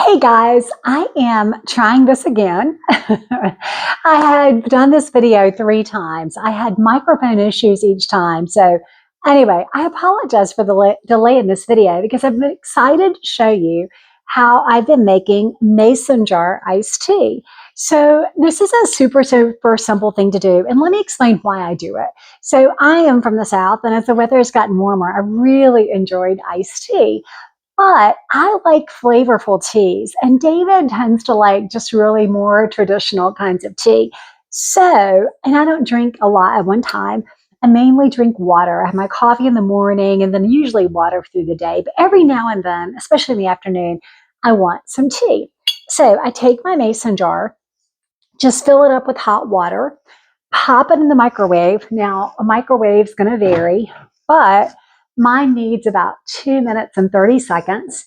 Hey guys, I am trying this again. I had done this video 3 times. I had microphone issues each time. So anyway, I apologize for the delay in this video because I'm excited to show you how I've been making mason jar iced tea. So this is a super simple thing to do. And let me explain why I do it. So I am from the South, and as the weather has gotten warmer, I really enjoyed iced tea. But I like flavorful teas, and David tends to like just really more traditional kinds of tea. So, and I don't drink a lot at one time. I mainly drink water. I have my coffee in the morning and then usually water through the day. But every now and then, especially in the afternoon, I want some tea. So I take my mason jar, just fill it up with hot water, pop it in the microwave. Now, a microwave is going to vary, but mine needs about 2 minutes and 30 seconds,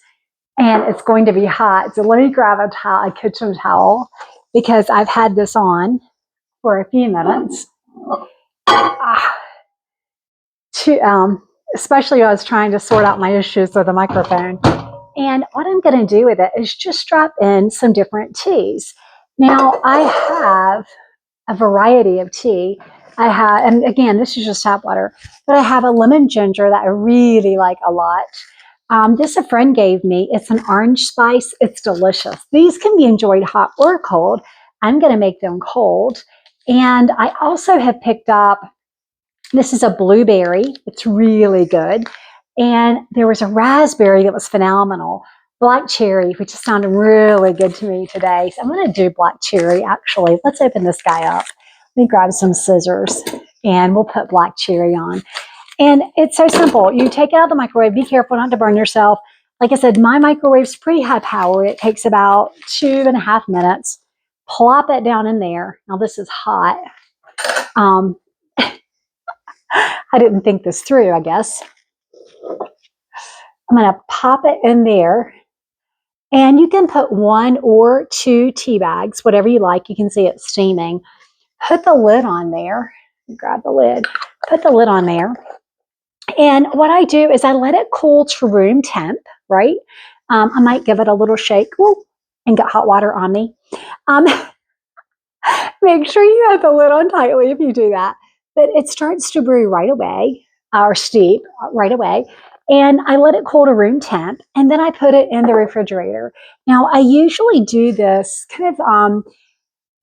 and it's going to be hot. So let me grab a kitchen towel, because I've had this on for a few minutes. To, especially when I was trying to sort out my issues with the microphone. And what I'm going to do with it is just drop in some different teas. Now, I have a variety of tea. I have, and again, this is just tap water, but I have a lemon ginger that I really like a lot. This a friend gave me. It's an orange spice. It's delicious. These can be enjoyed hot or cold. I'm going to make them cold. And I also have picked up, this is a blueberry. It's really good. And there was a raspberry that was phenomenal. Black cherry, which sounded really good to me today. So I'm going to do black cherry, actually. Let's open this guy up. Let me grab some scissors, and we'll put black cherry on. And it's so simple. You take it out of the microwave. Be careful not to burn yourself. Like I said, my microwave's pretty high power. It takes about 2.5 minutes. Plop it down in there. Now this is hot. I didn't think this through, I guess. I'm going to pop it in there. And you can put 1 or 2 tea bags, whatever you like. You can see it steaming. Put the lid on there. Grab the lid. Put the lid on there. And what I do is I let it cool to room temp, right? I might give it a little shake. Ooh, and get hot water on me. Make sure you have the lid on tightly if you do that. But it starts to brew right away, or steep right away. And I let it cool to room temp, and then I put it in the refrigerator. Now, I usually do this kind of,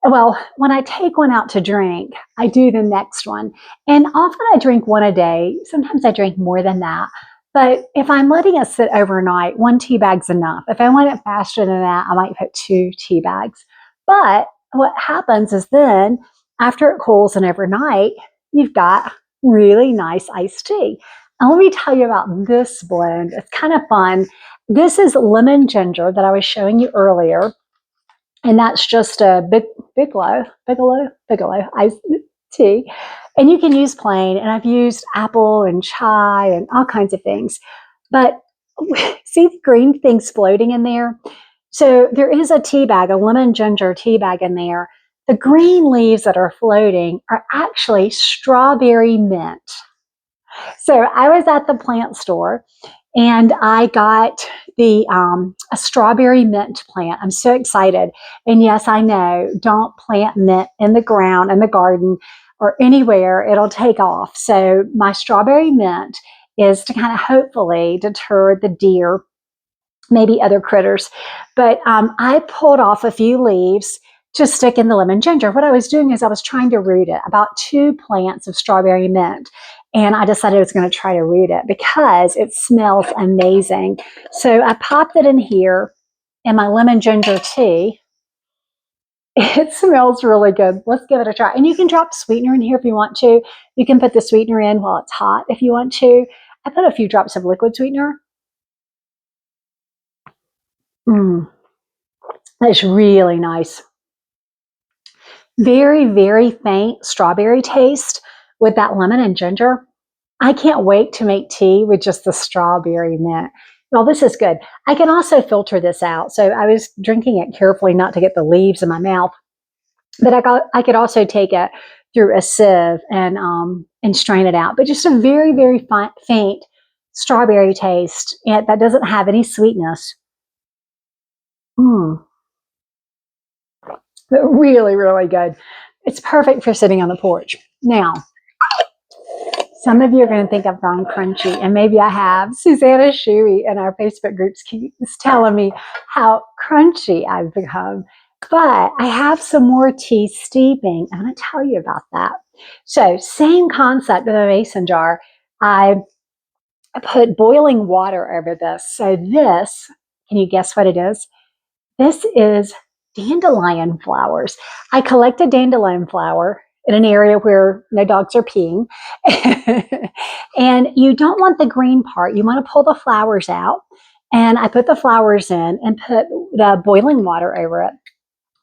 well, when I take one out to drink, I do the next one. And often I drink one a day. Sometimes I drink more than that. But if I'm letting it sit overnight, 1 tea bag's enough. If I want it faster than that, I might put 2 tea bags. But what happens is then, after it cools and overnight, you've got really nice iced tea. And let me tell you about this blend. It's kind of fun. This is lemon ginger that I was showing you earlier. And that's just a bigelow iced tea. And you can use plain. And I've used apple and chai and all kinds of things. But see the green things floating in there? So there is a tea bag, a lemon ginger tea bag in there. The green leaves that are floating are actually strawberry mint. So I was at the plant store, and I got a strawberry mint plant. I'm so excited. And yes, I know, don't plant mint in the ground, in the garden, or anywhere. It'll take off. So my strawberry mint is to kind of hopefully deter the deer, maybe other critters. But I pulled off a few leaves to stick in the lemon ginger. What I was doing is I was trying to root it, about 2 plants of strawberry mint. And I decided I was going to try to root it because it smells amazing. So I popped it in here in my lemon ginger tea. It smells really good. Let's give it a try. And you can drop sweetener in here if you want to. You can put the sweetener in while it's hot if you want to. I put a few drops of liquid sweetener. That's really nice. Very faint strawberry taste with that lemon and ginger. I can't wait to make tea with just the strawberry mint. Well, this is good. I can also filter this out. So I was drinking it carefully not to get the leaves in my mouth. But I could also take it through a sieve and strain it out. But just a very faint strawberry taste, and that doesn't have any sweetness. Mm, really, really good. It's perfect for sitting on the porch. Now, some of you are going to think I've gone crunchy, and maybe I have. Susanna Shuey in our Facebook groups keeps telling me how crunchy I've become. But I have some more tea steeping. I'm going to tell you about that. So, same concept with a mason jar. I put boiling water over this. So, this, can you guess what it is? This is dandelion flowers. I collected dandelion flower in an area where no dogs are peeing. And you don't want the green part. You want to pull the flowers out. And I put the flowers in and put the boiling water over it.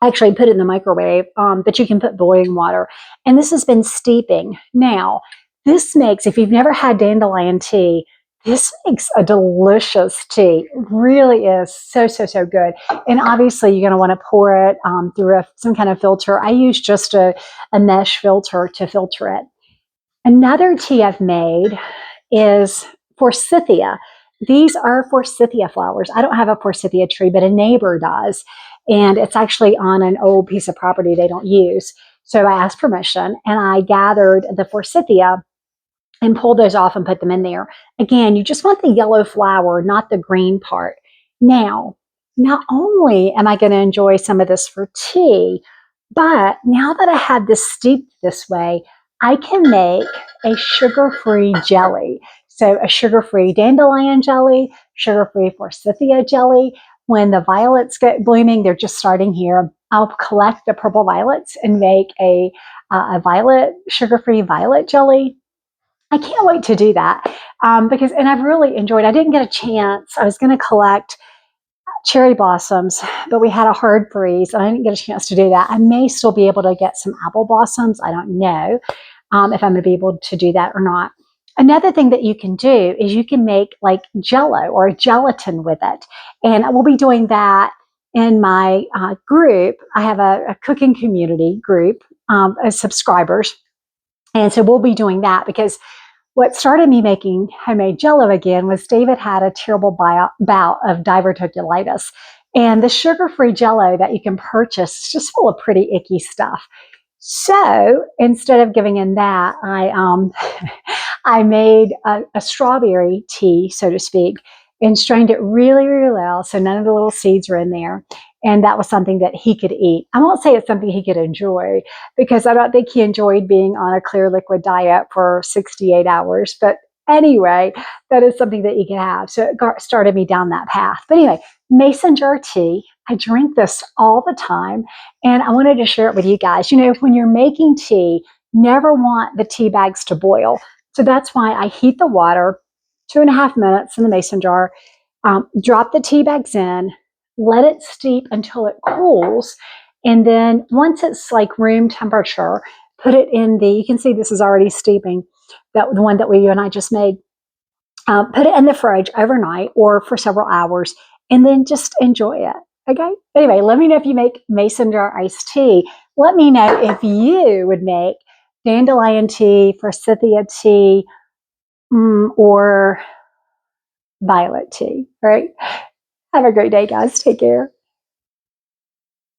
Actually, put it in the microwave, but you can put boiling water. And this has been steeping. Now, this makes, if you've never had dandelion tea, this makes a delicious tea. It really is so, so, so good. And obviously, you're going to want to pour it through some kind of filter. I use just a mesh filter to filter it. Another tea I've made is forsythia. These are forsythia flowers. I don't have a forsythia tree, but a neighbor does. And it's actually on an old piece of property they don't use. So I asked permission and I gathered the forsythia and pull those off and put them in there. Again, you just want the yellow flower, not the green part. Now, not only am I going to enjoy some of this for tea, but now that I have this steeped this way, I can make a sugar-free jelly. So a sugar-free dandelion jelly, sugar-free forsythia jelly. When the violets get blooming, they're just starting here. I'll collect the purple violets and make a violet, sugar-free violet jelly. I can't wait to do that because, and I've really enjoyed. I didn't get a chance. I was going to collect cherry blossoms, but we had a hard freeze, and I didn't get a chance to do that. I may still be able to get some apple blossoms. I don't know if I'm going to be able to do that or not. Another thing that you can do is you can make like Jello or a gelatin with it, and we'll be doing that in my group. I have a cooking community group as subscribers, and so we'll be doing that because what started me making homemade Jello again was David had a terrible bout of diverticulitis. And the sugar-free Jello that you can purchase is just full of pretty icky stuff. So instead of giving in that, I made a strawberry tea, so to speak, and strained it really, really well so none of the little seeds are in there. And that was something that he could eat. I won't say it's something he could enjoy because I don't think he enjoyed being on a clear liquid diet for 68 hours. But anyway, that is something that you can have. So it started me down that path. But anyway, mason jar tea. I drink this all the time. And I wanted to share it with you guys. You know, when you're making tea, never want the tea bags to boil. So that's why I heat the water 2.5 minutes in the mason jar, drop the tea bags in, let it steep until it cools. And then once it's like room temperature, put it in the, you can see this is already steeping, that the one that you and I just made. Put it in the fridge overnight or for several hours, and then just enjoy it. Okay. Anyway, let me know if you make mason jar iced tea. Let me know if you would make dandelion tea, forsythia tea, or violet tea. All right. Have a great day, guys. Take care.